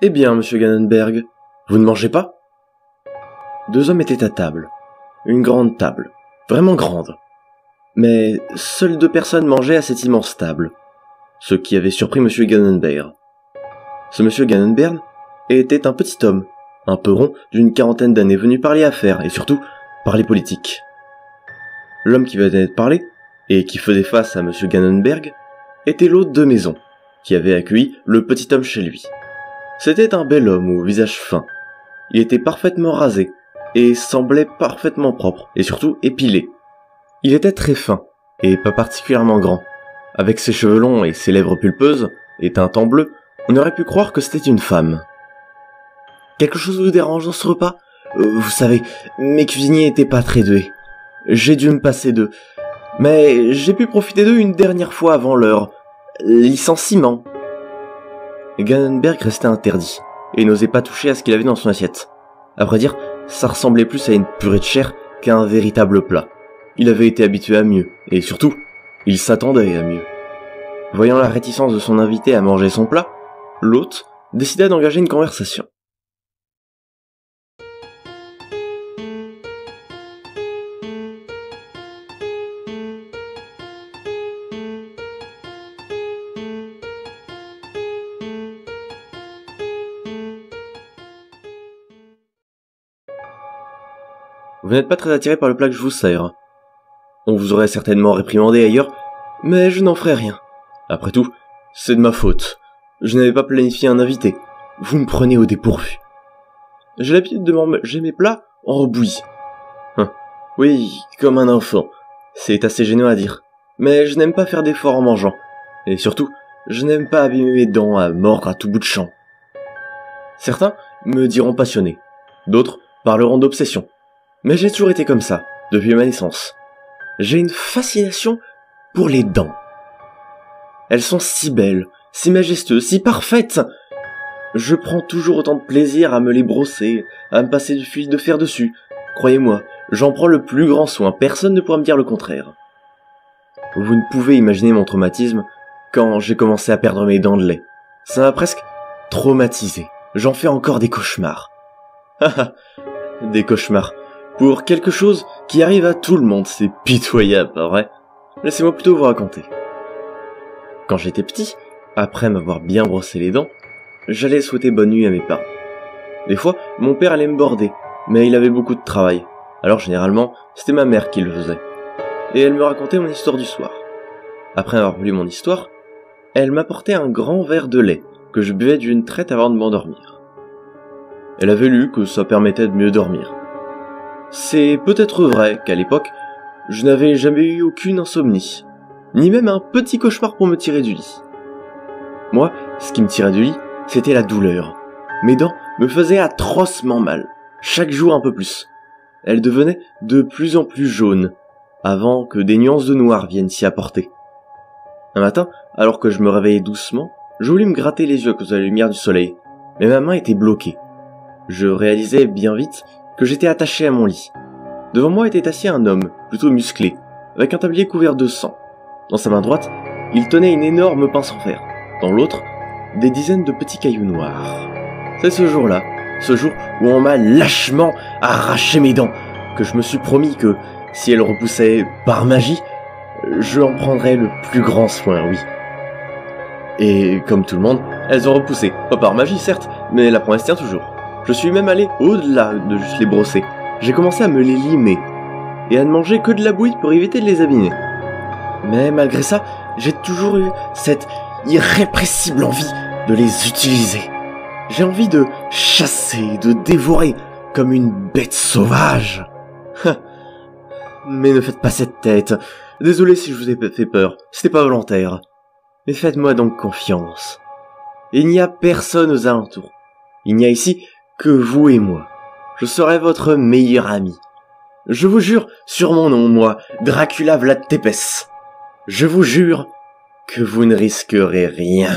Eh bien, monsieur Gannenberg, vous ne mangez pas ? Deux hommes étaient à table. Une grande table. Vraiment grande. Mais seules deux personnes mangeaient à cette immense table. Ce qui avait surpris monsieur Gannenberg. Ce monsieur Gannenberg était un petit homme, un peu rond, d'une quarantaine d'années, venu parler affaires, et surtout, parler politique. L'homme qui venait de parler, et qui faisait face à monsieur Gannenberg, était l'hôte de maison, qui avait accueilli le petit homme chez lui. C'était un bel homme au visage fin. Il était parfaitement rasé, et semblait parfaitement propre, et surtout épilé. Il était très fin, et pas particulièrement grand. Avec ses cheveux longs et ses lèvres pulpeuses, et teintes en bleu, on aurait pu croire que c'était une femme. « Quelque chose vous dérange dans ce repas ? Vous savez, mes cuisiniers étaient pas très doués. J'ai dû me passer d'eux. Mais j'ai pu profiter d'eux une dernière fois avant leur licenciement. » Gannenberg restait interdit, et n'osait pas toucher à ce qu'il avait dans son assiette. À vrai dire, ça ressemblait plus à une purée de chair qu'à un véritable plat. Il avait été habitué à mieux, et surtout, il s'attendait à mieux. Voyant la réticence de son invité à manger son plat, l'hôte décida d'engager une conversation. Vous n'êtes pas très attiré par le plat que je vous sers. On vous aurait certainement réprimandé ailleurs, mais je n'en ferai rien. Après tout, c'est de ma faute. Je n'avais pas planifié un invité. Vous me prenez au dépourvu. J'ai l'habitude de manger mes plats en bouillie. Oui, comme un enfant. C'est assez gênant à dire. Mais je n'aime pas faire d'efforts en mangeant. Et surtout, je n'aime pas abîmer mes dents à mordre à tout bout de champ. Certains me diront passionné. D'autres parleront d'obsession. Mais j'ai toujours été comme ça, depuis ma naissance. J'ai une fascination pour les dents. Elles sont si belles, si majestueuses, si parfaites. Je prends toujours autant de plaisir à me les brosser, à me passer du fil de fer dessus. Croyez-moi, j'en prends le plus grand soin, personne ne pourra me dire le contraire. Vous ne pouvez imaginer mon traumatisme quand j'ai commencé à perdre mes dents de lait. Ça m'a presque traumatisé. J'en fais encore des cauchemars. Des cauchemars. Pour quelque chose qui arrive à tout le monde, c'est pitoyable, pas vrai ? Laissez-moi plutôt vous raconter. Quand j'étais petit, après m'avoir bien brossé les dents, j'allais souhaiter bonne nuit à mes parents. Des fois, mon père allait me border, mais il avait beaucoup de travail, alors généralement, c'était ma mère qui le faisait. Et elle me racontait mon histoire du soir. Après avoir lu mon histoire, elle m'apportait un grand verre de lait que je buvais d'une traite avant de m'endormir. Elle avait lu que ça permettait de mieux dormir. C'est peut-être vrai qu'à l'époque, je n'avais jamais eu aucune insomnie, ni même un petit cauchemar pour me tirer du lit. Moi, ce qui me tirait du lit, c'était la douleur. Mes dents me faisaient atrocement mal, chaque jour un peu plus. Elles devenaient de plus en plus jaunes, avant que des nuances de noir viennent s'y apporter. Un matin, alors que je me réveillais doucement, je voulus me gratter les yeux à cause de la lumière du soleil, mais ma main était bloquée. Je réalisais bien vite que j'étais attaché à mon lit. Devant moi était assis un homme, plutôt musclé, avec un tablier couvert de sang. Dans sa main droite, il tenait une énorme pince en fer. Dans l'autre, des dizaines de petits cailloux noirs. C'est ce jour-là, ce jour où on m'a lâchement arraché mes dents, que je me suis promis que, si elles repoussaient par magie, je en prendrais le plus grand soin, oui. Et comme tout le monde, elles ont repoussé. Pas par magie, certes, mais la promesse tient toujours. Je suis même allé au-delà de juste les brosser. J'ai commencé à me les limer, et à ne manger que de la bouillie pour éviter de les abîmer. Mais malgré ça, j'ai toujours eu cette irrépressible envie de les utiliser. J'ai envie de chasser, de dévorer, comme une bête sauvage. Mais ne faites pas cette tête. Désolé si je vous ai fait peur, c'était pas volontaire. Mais faites-moi donc confiance. Il n'y a personne aux alentours. Il n'y a ici que vous et moi. Je serai votre meilleur ami. Je vous jure sur mon nom, moi, Dracula Vlad Tepes. Je vous jure que vous ne risquerez rien.